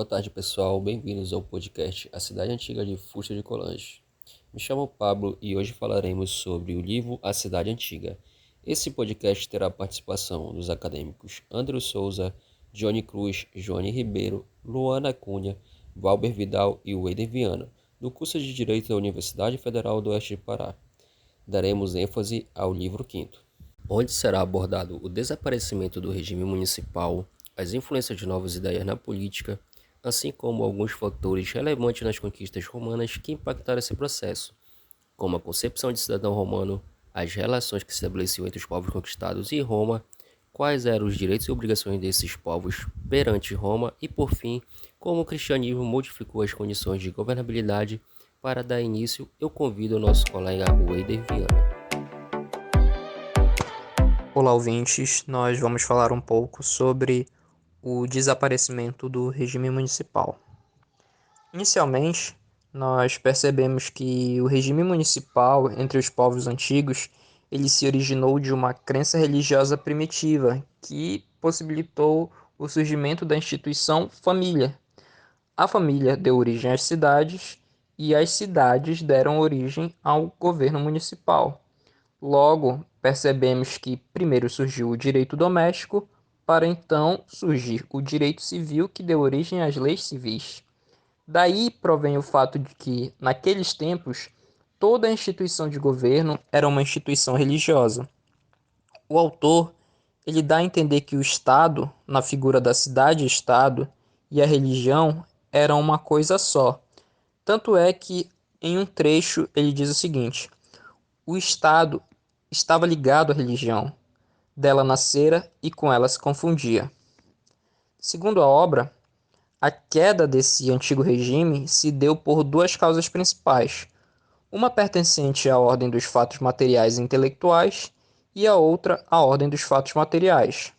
tarde, pessoal. Bem-vindos ao podcast A Cidade Antiga de Fusta de Colange. Me chamo Pablo e hoje falaremos sobre o livro A Cidade Antiga. Esse podcast terá a participação dos acadêmicos Andrew Souza, Johnny Cruz, Johnny Ribeiro, Luana Cunha, Valber Vidal e Weider Viana, do curso de Direito da Universidade Federal do Oeste de Pará. Daremos ênfase ao livro quinto, onde será abordado o desaparecimento do regime municipal, as influências de novas ideias na política, assim como alguns fatores relevantes nas conquistas romanas que impactaram esse processo, como a concepção de cidadão romano, as relações que se estabeleciam entre os povos conquistados e Roma, quais eram os direitos e obrigações desses povos perante Roma e, por fim, como o cristianismo modificou as condições de governabilidade. Para dar início, eu convido o nosso colega Weider Viana. Olá, ouvintes. Nós vamos falar um pouco sobre o desaparecimento do regime municipal. Inicialmente, nós percebemos que o regime municipal entre os povos antigos ele se originou de uma crença religiosa primitiva que possibilitou o surgimento da instituição família. A família deu origem às cidades e as cidades deram origem ao governo municipal. Logo, percebemos que primeiro surgiu o direito doméstico, para então surgir o direito civil que deu origem às leis civis. Daí provém o fato de que, naqueles tempos, toda a instituição de governo era uma instituição religiosa. O autor, ele dá a entender que o Estado, na figura da cidade-estado, e a religião eram uma coisa só. Tanto é que, em um trecho, ele diz o seguinte: o Estado estava ligado à religião, dela nascera e com ela se confundia. Segundo a obra, a queda desse antigo regime se deu por duas causas principais, uma pertencente à ordem dos fatos materiais e intelectuais e a outra à ordem dos fatos materiais.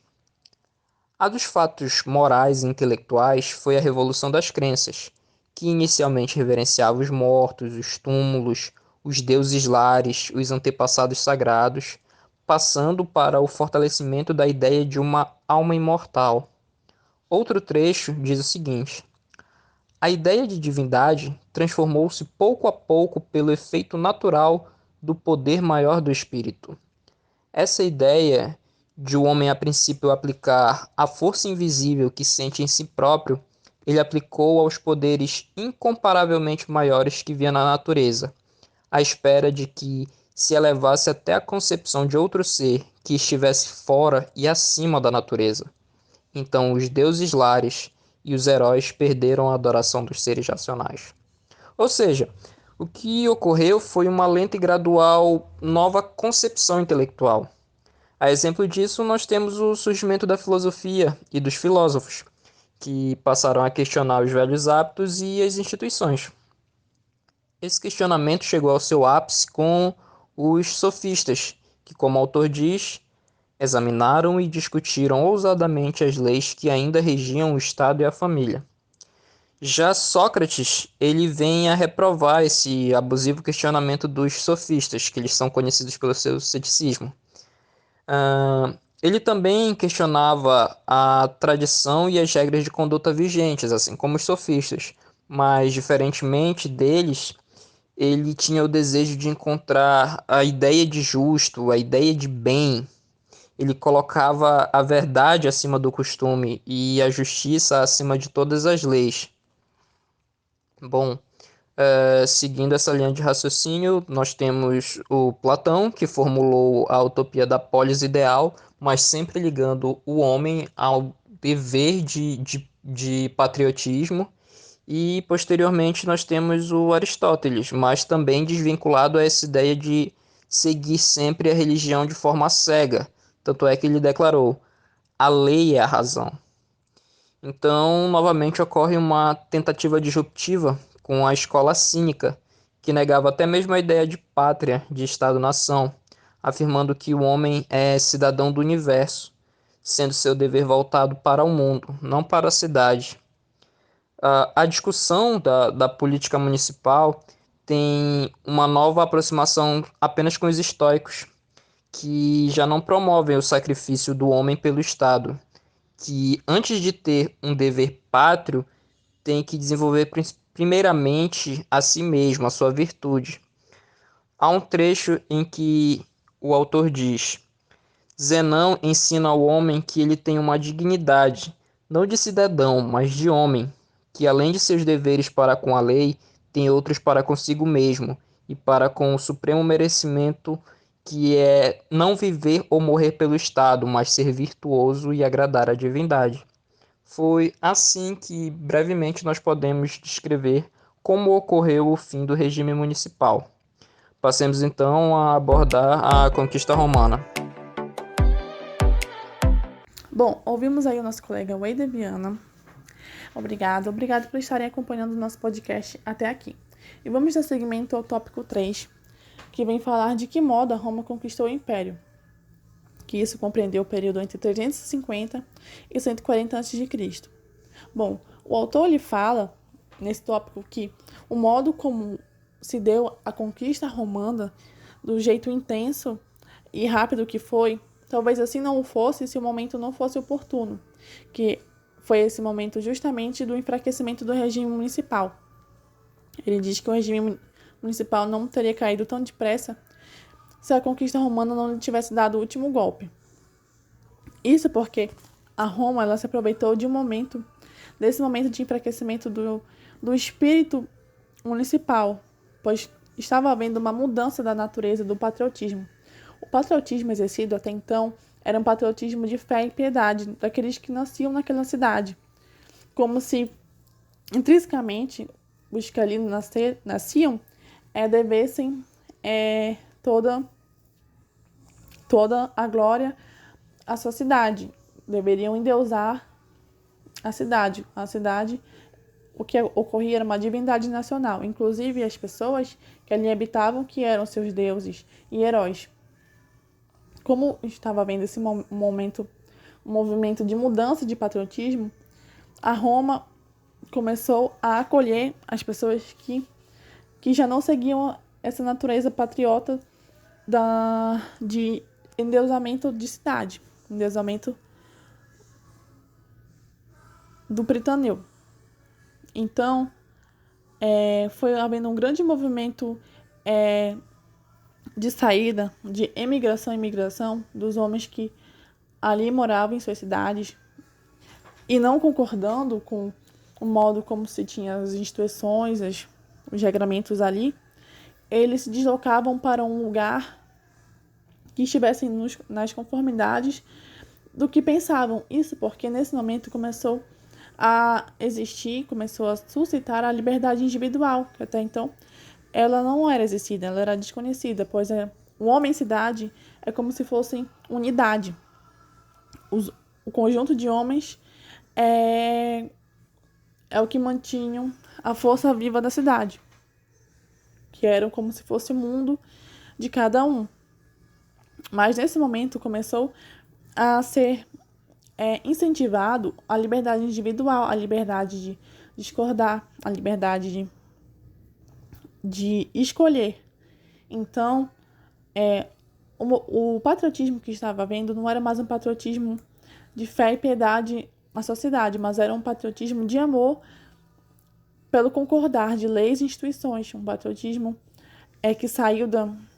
A dos fatos morais e intelectuais foi a Revolução das Crenças, que inicialmente reverenciava os mortos, os túmulos, os deuses lares, os antepassados sagrados, passando para o fortalecimento da ideia de uma alma imortal. Outro trecho diz o seguinte: a ideia de divindade transformou-se pouco a pouco pelo efeito natural do poder maior do espírito. Essa ideia de o homem a princípio aplicar a força invisível que sente em si próprio, ele aplicou aos poderes incomparavelmente maiores que via na natureza, à espera de que se elevasse até a concepção de outro ser que estivesse fora e acima da natureza. Então os deuses lares e os heróis perderam a adoração dos seres racionais. Ou seja, o que ocorreu foi uma lenta e gradual nova concepção intelectual. A exemplo disso, nós temos o surgimento da filosofia e dos filósofos, que passaram a questionar os velhos hábitos e as instituições. Esse questionamento chegou ao seu ápice com os sofistas, que, como o autor diz, examinaram e discutiram ousadamente as leis que ainda regiam o Estado e a família. Já Sócrates, ele vem a reprovar esse abusivo questionamento dos sofistas, que eles são conhecidos pelo seu ceticismo. Ele também questionava a tradição e as regras de conduta vigentes, assim como os sofistas, mas, diferentemente deles, ele tinha o desejo de encontrar a ideia de justo, a ideia de bem. Ele colocava a verdade acima do costume e a justiça acima de todas as leis. Bom, seguindo essa linha de raciocínio, nós temos o Platão, que formulou a utopia da polis ideal, mas sempre ligando o homem ao dever de patriotismo. E, posteriormente, nós temos o Aristóteles, mas também desvinculado a essa ideia de seguir sempre a religião de forma cega. Tanto é que ele declarou: a lei é a razão. Então, novamente ocorre uma tentativa disruptiva com a escola cínica, que negava até mesmo a ideia de pátria, de Estado-nação, afirmando que o homem é cidadão do universo, sendo seu dever voltado para o mundo, não para a cidade. A discussão da política municipal tem uma nova aproximação apenas com os estoicos, que já não promovem o sacrifício do homem pelo Estado, que antes de ter um dever pátrio, tem que desenvolver primeiramente a si mesmo, a sua virtude. Há um trecho em que o autor diz: Zenão ensina ao homem que ele tem uma dignidade, não de cidadão, mas de homem, que além de seus deveres para com a lei, tem outros para consigo mesmo, e para com o supremo merecimento, que é não viver ou morrer pelo Estado, mas ser virtuoso e agradar a divindade. Foi assim que, brevemente, nós podemos descrever como ocorreu o fim do regime municipal. Passemos então a abordar a conquista romana. Bom, ouvimos aí o nosso colega Wade Viana. Obrigado por estarem acompanhando o nosso podcast até aqui. E vamos dar seguimento ao tópico 3, que vem falar de que modo a Roma conquistou o Império, que isso compreendeu o período entre 350 e 140 a.C. Bom, o autor lhe fala, nesse tópico, que o modo como se deu a conquista romana, do jeito intenso e rápido que foi, talvez assim não o fosse se o momento não fosse oportuno, que foi esse momento justamente do enfraquecimento do regime municipal. Ele diz que o regime municipal não teria caído tão depressa se a conquista romana não lhe tivesse dado o último golpe. Isso porque a Roma ela se aproveitou desse momento de enfraquecimento do espírito municipal, pois estava havendo uma mudança da natureza do patriotismo. O patriotismo exercido até então era um patriotismo de fé e piedade daqueles que nasciam naquela cidade, como se intrinsecamente os que ali nasciam devessem toda a glória à sua cidade, deveriam endeusar a cidade. A cidade, o que ocorria era uma divindade nacional, inclusive as pessoas que ali habitavam, que eram seus deuses e heróis. Como estava havendo esse momento, um movimento de mudança de patriotismo, a Roma começou a acolher as pessoas que já não seguiam essa natureza patriota de endeusamento de cidade, endeusamento do Pritaneu. Então, foi havendo um grande movimento de saída, de emigração e imigração dos homens que ali moravam em suas cidades e não concordando com o modo como se tinha as instituições, os regramentos ali, eles se deslocavam para um lugar que estivessem nas conformidades do que pensavam. Isso porque nesse momento começou a existir, começou a suscitar a liberdade individual, que até então ela não era exercida, ela era desconhecida, pois o homem-cidade é como se fossem unidade. O conjunto de homens é o que mantinham a força viva da cidade, que eram como se fosse o mundo de cada um. Mas nesse momento começou a ser incentivado a liberdade individual, a liberdade de discordar, a liberdade de escolher. Então, o patriotismo que estava havendo não era mais um patriotismo de fé e piedade à sociedade, mas era um patriotismo de amor pelo concordar de leis e instituições, um patriotismo que saiu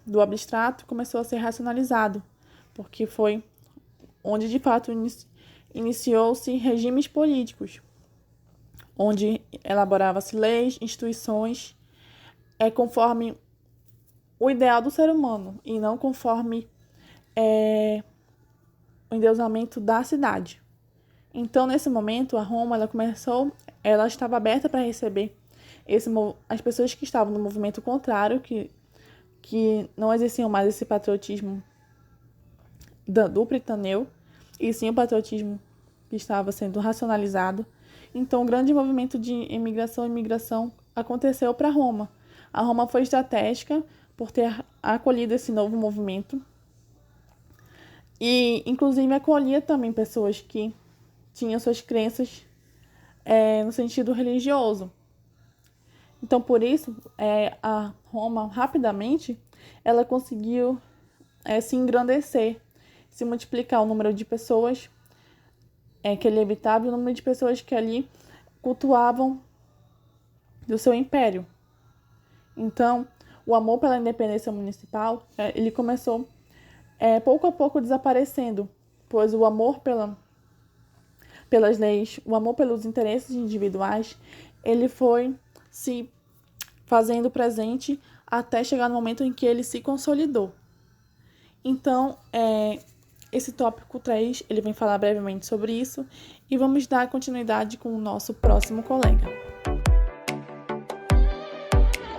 do abstrato e começou a ser racionalizado, porque foi onde de fato iniciou-se regimes políticos, onde elaborava-se leis, instituições, conforme o ideal do ser humano e não conforme o endeusamento da cidade. Então, nesse momento, a Roma ela estava aberta para receber as pessoas que estavam no movimento contrário, que não exerciam mais esse patriotismo do Pritaneu, e sim o patriotismo que estava sendo racionalizado. Então, um grande movimento de imigração e imigração aconteceu para Roma. A Roma foi estratégica por ter acolhido esse novo movimento e, inclusive, acolhia também pessoas que tinham suas crenças no sentido religioso. Então, por isso, a Roma, rapidamente, ela conseguiu se engrandecer, se multiplicar o número de pessoas que ele evitava e o número de pessoas que ali cultuavam do seu império. Então, o amor pela independência municipal, ele começou pouco a pouco desaparecendo, pois o amor pelas leis, o amor pelos interesses individuais, ele foi se fazendo presente até chegar no momento em que ele se consolidou. Então, esse tópico 3, ele vem falar brevemente sobre isso e vamos dar continuidade com o nosso próximo colega.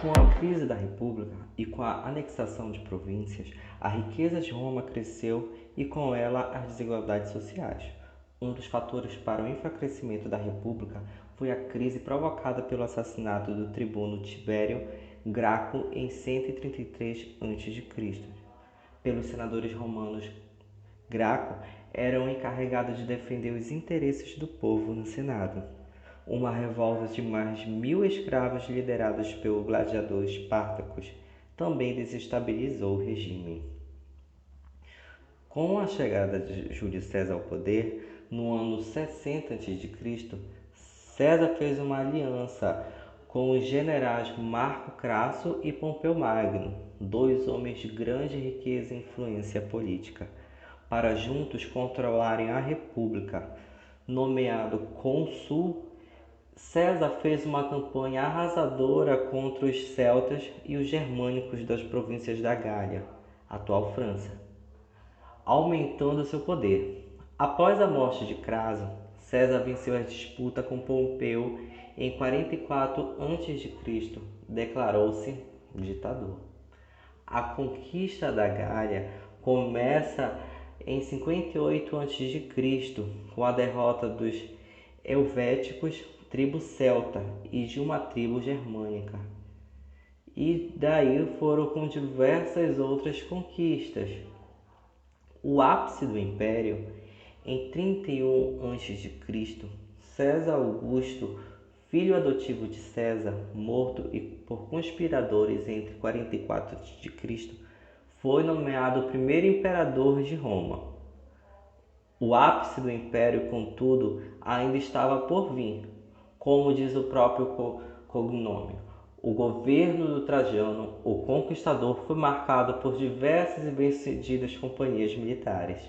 Com a crise da República e com a anexação de províncias, a riqueza de Roma cresceu e com ela as desigualdades sociais. Um dos fatores para o enfraquecimento da República foi a crise provocada pelo assassinato do tribuno Tibério Graco em 133 a.C. pelos senadores romanos. Graco era o encarregado de defender os interesses do povo no Senado. Uma revolta de mais de 1.000 escravos liderados pelo gladiador Espartacus também desestabilizou o regime. Com a chegada de Júlio César ao poder, no ano 60 a.C., César fez uma aliança com os generais Marco Crasso e Pompeu Magno, dois homens de grande riqueza e influência política, para juntos controlarem a República. Nomeado cônsul, César fez uma campanha arrasadora contra os celtas e os germânicos das províncias da Gália, atual França, aumentando seu poder. Após a morte de Craso, César venceu a disputa com Pompeu em 44 a.C., declarou-se ditador. A conquista da Gália começa em 58 a.C., com a derrota dos helvéticos, tribo celta, e de uma tribo germânica. E daí foram com diversas outras conquistas. O ápice do Império, em 31 a.C., César Augusto, filho adotivo de César, morto por conspiradores entre 44 a.C., foi nomeado o primeiro imperador de Roma. O ápice do Império, contudo, ainda estava por vir, como diz o próprio cognome. O governo do Trajano, o Conquistador, foi marcado por diversas e bem-sucedidas companhias militares.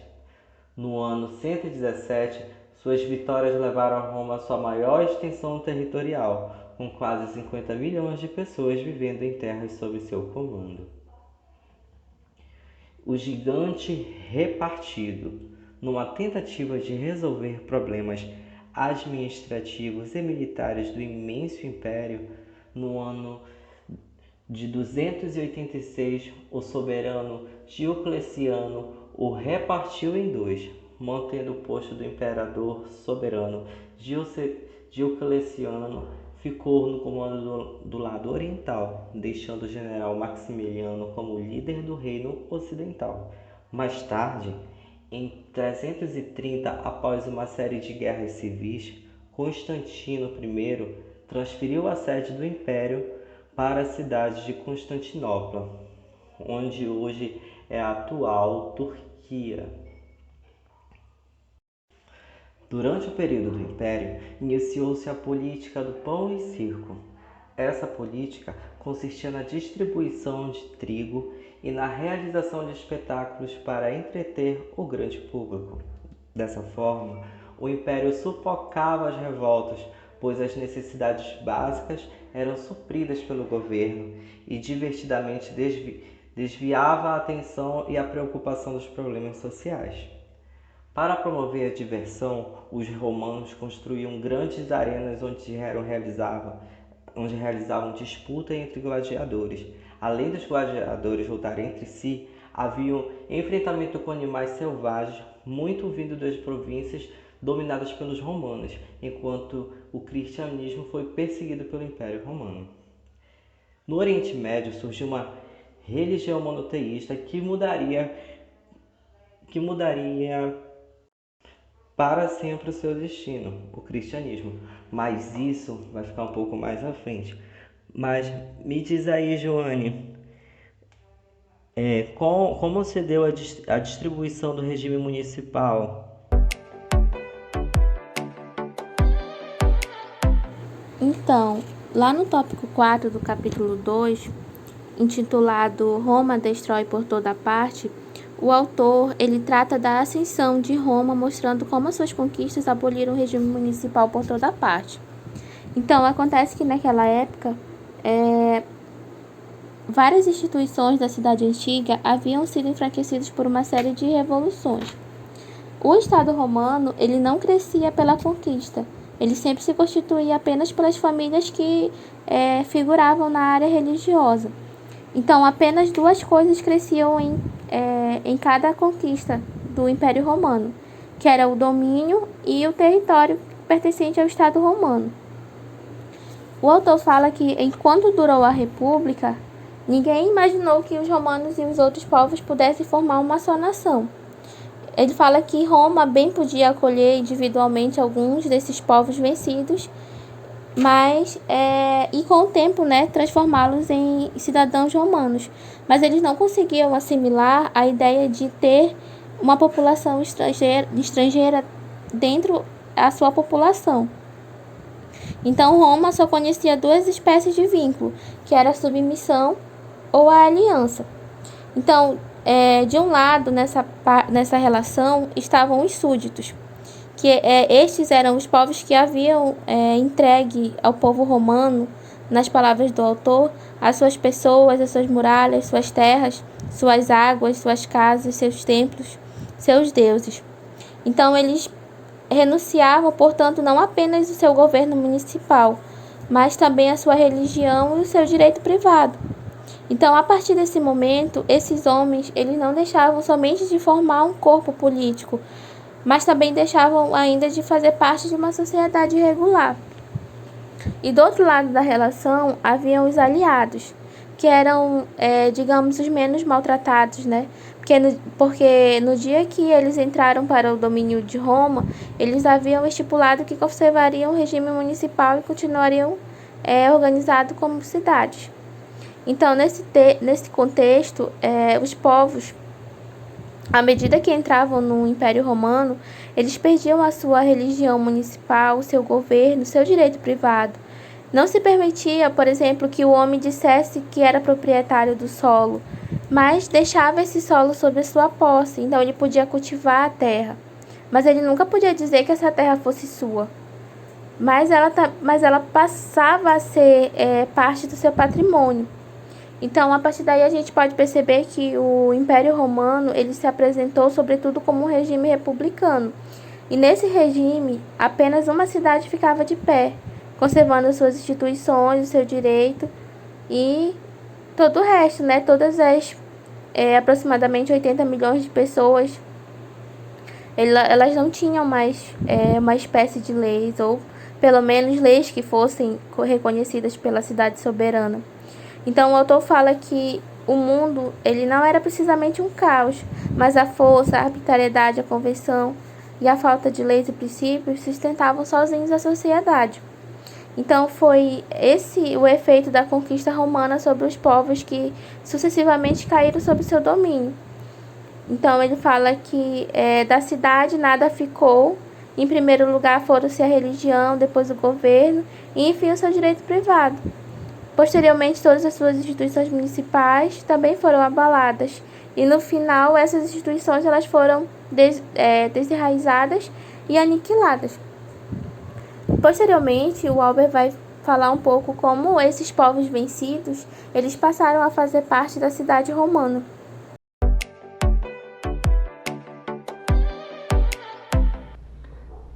No ano 117, suas vitórias levaram a Roma à sua maior extensão territorial, com quase 50 milhões de pessoas vivendo em terras sob seu comando. O gigante repartido, numa tentativa de resolver problemas administrativos e militares do imenso império, no ano de 286, o soberano Diocleciano o repartiu em dois, mantendo o posto do imperador soberano. Diocleciano ficou no comando do lado oriental, deixando o general Maximiliano como líder do reino ocidental. Mais tarde, em 330, após uma série de guerras civis, Constantino I transferiu a sede do império para a cidade de Constantinopla, onde hoje é a atual Turquia. Durante o período do Império, iniciou-se a política do pão e circo. Essa política consistia na distribuição de trigo e na realização de espetáculos para entreter o grande público. Dessa forma, o Império sufocava as revoltas, pois as necessidades básicas eram supridas pelo governo e divertidamente desviava a atenção e a preocupação dos problemas sociais. Para promover a diversão, os romanos construíam grandes arenas onde realizavam disputa entre gladiadores. Além dos gladiadores lutarem entre si, havia um enfrentamento com animais selvagens, muito vindo das províncias dominadas pelos romanos, enquanto o cristianismo foi perseguido pelo Império Romano. No Oriente Médio surgiu uma religião monoteísta que mudaria para sempre o seu destino, o cristianismo. Mas isso vai ficar um pouco mais à frente. Mas me diz aí, Joane, como se deu a distribuição do regime municipal? Então, Lá no tópico 4 do capítulo 2, intitulado Roma destrói por toda parte, o autor ele trata da ascensão de Roma, mostrando como as suas conquistas aboliram o regime municipal por toda parte. Então, acontece que naquela época, várias instituições da cidade antiga haviam sido enfraquecidas por uma série de revoluções. O Estado romano ele não crescia pela conquista, ele sempre se constituía apenas pelas famílias que figuravam na área religiosa. Então, apenas duas coisas cresciam em cada conquista do Império Romano, que era o domínio e o território pertencente ao Estado romano. O autor fala que, enquanto durou a República, ninguém imaginou que os romanos e os outros povos pudessem formar uma só nação. Ele fala que Roma bem podia acolher individualmente alguns desses povos vencidos, mas e com o tempo, transformá-los em cidadãos romanos. Mas eles não conseguiam assimilar a ideia de ter uma população estrangeira dentro da sua população. Então, Roma só conhecia duas espécies de vínculo, que era a submissão ou a aliança. Então, de um lado, nessa relação, estavam os súditos, que estes eram os povos que haviam entregue ao povo romano, nas palavras do autor, as suas pessoas, as suas muralhas, suas terras, suas águas, suas casas, seus templos, seus deuses. Então, eles renunciavam, portanto, não apenas o seu governo municipal, mas também a sua religião e o seu direito privado. Então, a partir desse momento, esses homens eles não deixavam somente de formar um corpo político, mas também deixavam ainda de fazer parte de uma sociedade regular. E do outro lado da relação, haviam os aliados, que eram, digamos, os menos maltratados, Porque no dia que eles entraram para o domínio de Roma, eles haviam estipulado que conservariam o regime municipal e continuariam organizados como cidades. Então, nesse contexto, os povos, à medida que entravam no Império Romano, eles perdiam a sua religião municipal, o seu governo, o seu direito privado. Não se permitia, por exemplo, que o homem dissesse que era proprietário do solo, mas deixava esse solo sob a sua posse, então ele podia cultivar a terra. Mas ele nunca podia dizer que essa terra fosse sua. Mas ela passava a ser parte do seu patrimônio. Então, a partir daí, a gente pode perceber que o Império Romano ele se apresentou, sobretudo, como um regime republicano. E nesse regime, apenas uma cidade ficava de pé, conservando as suas instituições, o seu direito e todo o resto, Todas as aproximadamente 80 milhões de pessoas, elas não tinham mais uma espécie de leis, ou pelo menos leis que fossem reconhecidas pela cidade soberana. Então, o autor fala que o mundo ele não era precisamente um caos, mas a força, a arbitrariedade, a convenção e a falta de leis e princípios sustentavam sozinhos a sociedade. Então, foi esse o efeito da conquista romana sobre os povos que sucessivamente caíram sob seu domínio. Então, ele fala que da cidade nada ficou. Em primeiro lugar foram-se a religião, depois o governo e, enfim, o seu direito privado. Posteriormente, todas as suas instituições municipais também foram abaladas. E, no final, essas instituições elas foram desenraizadas e aniquiladas. Posteriormente, o Albert vai falar um pouco como esses povos vencidos eles passaram a fazer parte da cidade romana.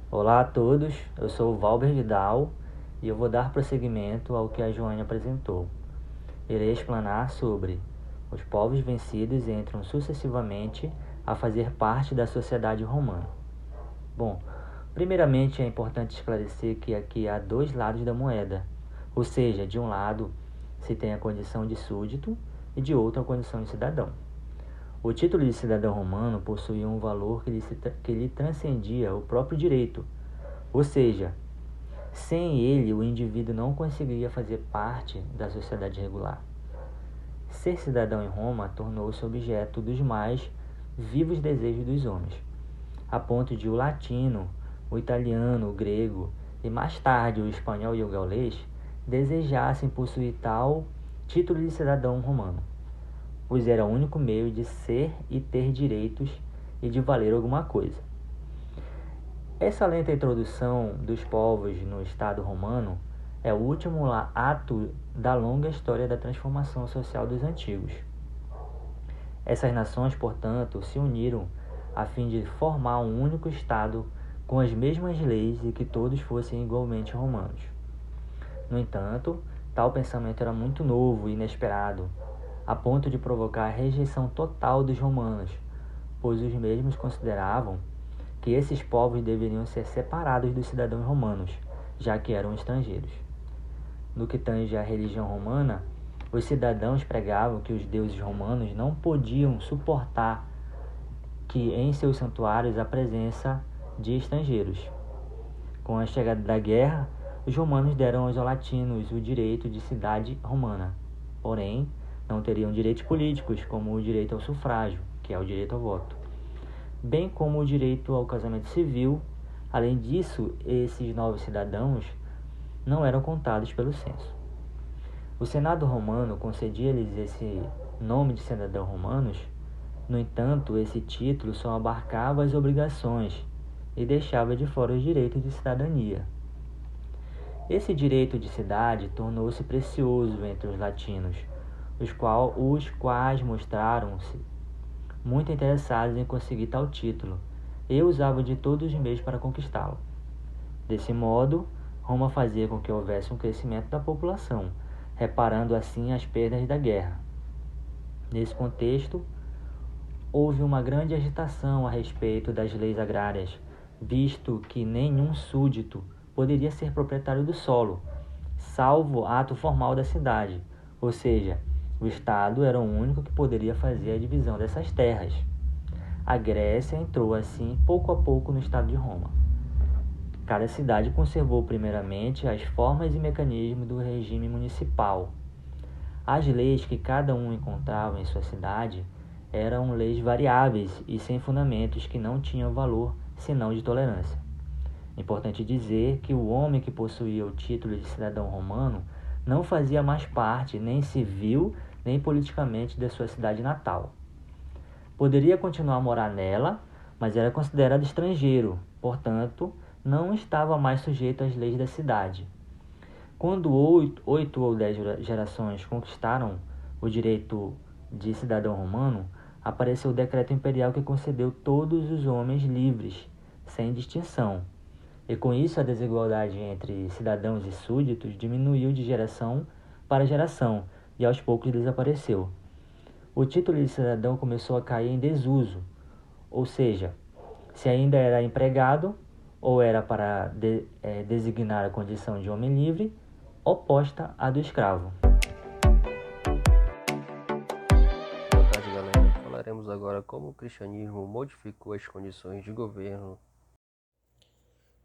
Olá a todos, eu sou o Valber Vidal e eu vou dar prosseguimento ao que a Joane apresentou. Irei explanar sobre os povos vencidos entram sucessivamente a fazer parte da sociedade romana. Bom, primeiramente é importante esclarecer que aqui há dois lados da moeda, ou seja, de um lado se tem a condição de súdito e de outro a condição de cidadão. O título de cidadão romano possuía um valor que lhe transcendia o próprio direito, ou seja, sem ele o indivíduo não conseguiria fazer parte da sociedade regular. Ser cidadão em Roma tornou-se objeto dos mais vivos desejos dos homens, a ponto de o latino, o italiano, o grego e mais tarde o espanhol e o gaulês desejassem possuir tal título de cidadão romano, pois era o único meio de ser e ter direitos e de valer alguma coisa. Essa lenta introdução dos povos no Estado romano é o último ato da longa história da transformação social dos antigos. Essas nações, portanto, se uniram a fim de formar um único Estado com as mesmas leis e que todos fossem igualmente romanos. No entanto, tal pensamento era muito novo e inesperado, a ponto de provocar a rejeição total dos romanos, pois os mesmos consideravam que esses povos deveriam ser separados dos cidadãos romanos, já que eram estrangeiros. No que tange à religião romana, os cidadãos pregavam que os deuses romanos não podiam suportar que em seus santuários a presença de estrangeiros. Com a chegada da guerra, os romanos deram aos latinos o direito de cidade romana, porém não teriam direitos políticos, como o direito ao sufrágio, que é o direito ao voto, bem como o direito ao casamento civil. Além disso, esses novos cidadãos não eram contados pelo censo. O Senado romano concedia-lhes esse nome de cidadãos romanos. No entanto, esse título só abarcava as obrigações e deixava de fora os direitos de cidadania. Esse direito de cidade tornou-se precioso entre os latinos, os quais mostraram-se muito interessados em conseguir tal título e usavam de todos os meios para conquistá-lo. Desse modo, Roma fazia com que houvesse um crescimento da população, reparando assim as perdas da guerra. Nesse contexto, houve uma grande agitação a respeito das leis agrárias, visto que nenhum súdito poderia ser proprietário do solo, salvo ato formal da cidade, ou seja, o Estado era o único que poderia fazer a divisão dessas terras. A Grécia entrou assim pouco a pouco no Estado de Roma. Cada cidade conservou primeiramente as formas e mecanismos do regime municipal. As leis que cada um encontrava em sua cidade eram leis variáveis e sem fundamentos que não tinham valor senão de tolerância. Importante dizer que o homem que possuía o título de cidadão romano não fazia mais parte nem civil nem politicamente da sua cidade natal. Poderia continuar a morar nela, mas era considerado estrangeiro, portanto, não estava mais sujeito às leis da cidade. Quando 8 ou 10 gerações conquistaram o direito de cidadão romano, apareceu o decreto imperial que concedeu todos os homens livres, sem distinção. E com isso a desigualdade entre cidadãos e súditos diminuiu de geração para geração e aos poucos desapareceu. O título de cidadão começou a cair em desuso, ou seja, se ainda era empregado ou era para designar a condição de homem livre, oposta à do escravo. Boa tarde, galera. Falaremos agora como o cristianismo modificou as condições de governo.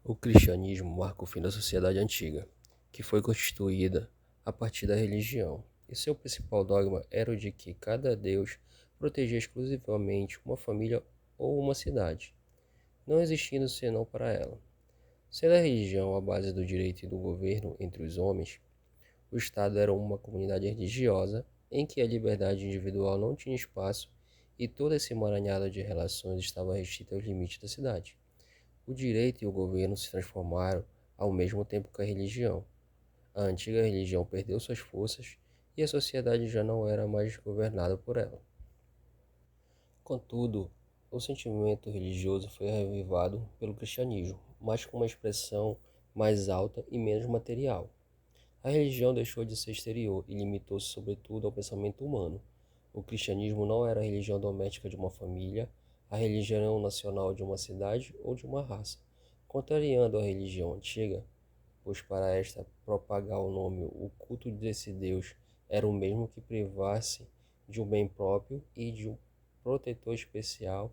O cristianismo marca o fim da sociedade antiga, que foi constituída a partir da religião, e seu principal dogma era o de que cada deus protegia exclusivamente uma família ou uma cidade, não existindo senão para ela. Sendo a religião a base do direito e do governo entre os homens, o Estado era uma comunidade religiosa em que a liberdade individual não tinha espaço e todo esse emaranhado de relações estava restrito aos limites da cidade. O direito e o governo se transformaram ao mesmo tempo que a religião. A antiga religião perdeu suas forças e a sociedade já não era mais governada por ela. Contudo, o sentimento religioso foi revivado pelo cristianismo, mas com uma expressão mais alta e menos material. A religião deixou de ser exterior e limitou-se sobretudo ao pensamento humano. O cristianismo não era a religião doméstica de uma família, a religião nacional de uma cidade ou de uma raça, contrariando a religião antiga, pois para esta propagar o nome, o culto desse Deus era o mesmo que privar-se de um bem próprio e de um protetor especial,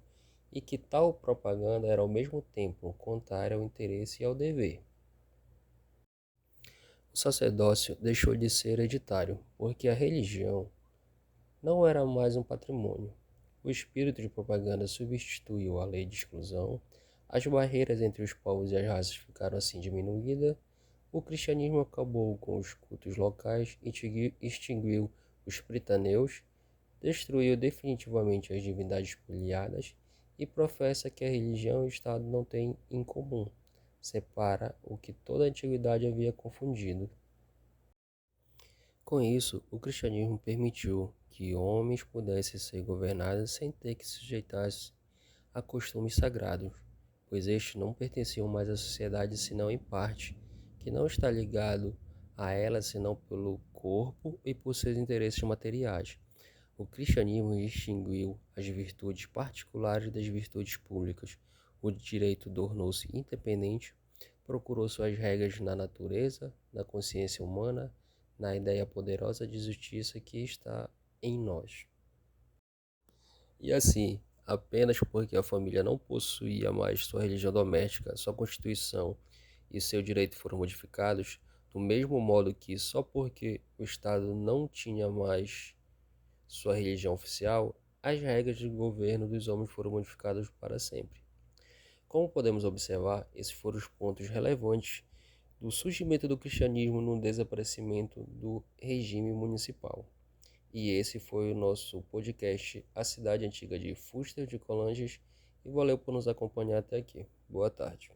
e que tal propaganda era ao mesmo tempo contrária ao interesse e ao dever. O sacerdócio deixou de ser hereditário, porque a religião não era mais um patrimônio. O espírito de propaganda substituiu a lei de exclusão, as barreiras entre os povos e as raças ficaram assim diminuídas, O cristianismo acabou com os cultos locais, extinguiu os pritaneus, destruiu definitivamente as divindades poliadas e professa que a religião e o Estado não têm em comum. Separa o que toda a antiguidade havia confundido. Com isso, o cristianismo permitiu que homens pudessem ser governados sem ter que sujeitar-se a costumes sagrados, pois estes não pertenciam mais à sociedade senão em parte, que não está ligado a ela senão pelo corpo e por seus interesses materiais. O cristianismo distinguiu as virtudes particulares das virtudes públicas. O direito tornou-se independente, procurou suas regras na natureza, na consciência humana, na ideia poderosa de justiça que está em nós. E assim, apenas porque a família não possuía mais sua religião doméstica, sua constituição e seu direito foram modificados, do mesmo modo que só porque o Estado não tinha mais sua religião oficial, as regras de governo dos homens foram modificadas para sempre. Como podemos observar, esses foram os pontos relevantes do surgimento do cristianismo no desaparecimento do regime municipal. E esse foi o nosso podcast A Cidade Antiga de Fuster de Colanges, e valeu por nos acompanhar até aqui. Boa tarde.